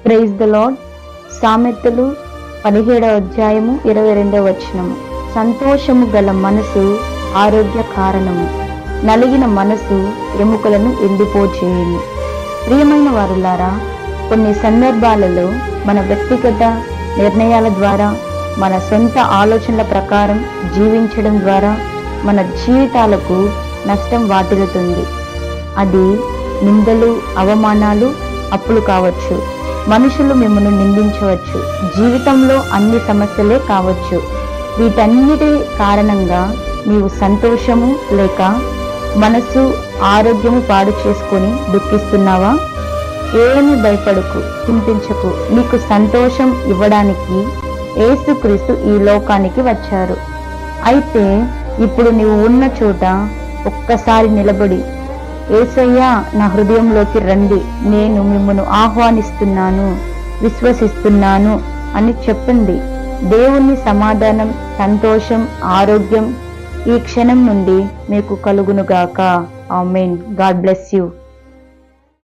Praise the lord. సామెతలు 17వ అధ్యాయము 22వ వచనము. సంతోషము గల మనసు ఆరోగ్య కారణము, నలిగిన మనసు ఎముకలను ఎండిపోచేయును. ప్రియమైన వారులారా, కొన్ని సందర్భాలలో మన వ్యక్తిగత నిర్ణయాల ద్వారా, మన సొంత ఆలోచనల ప్రకారం జీవించడం ద్వారా మన జీవితాలకు నష్టం వాటిల్లుతుంది. అది నిందలు, అవమానాలు, అప్పులు కావచ్చు. మనుషులు మిమ్మల్ని నిందించవచ్చు. జీవితంలో అన్ని సమస్యలే కావచ్చు. వీటన్నిటి కారణంగా నీవు సంతోషము లేక మనసు, ఆరోగ్యము పాడు చేసుకొని దుఃఖిస్తున్నావా? ఏమీ భయపడకు, చింతించకు. నీకు సంతోషం ఇవ్వడానికి యేసుక్రీస్తు ఈ లోకానికి వచ్చారు. అయితే ఇప్పుడు నీవు ఉన్న చోట ఒక్కసారి నిలబడి, యేసయ్యా, నా హృదయంలోకి రండి, నేను మిమ్మల్ని ఆహ్వానిస్తున్నాను, విశ్వసిస్తున్నాను అని చెప్పండి. దేవుని సమాధానం, సంతోషం, ఆరోగ్యం ఈ క్షణం నుండి మీకు కలుగునుగాక. ఆమేన్. God bless you.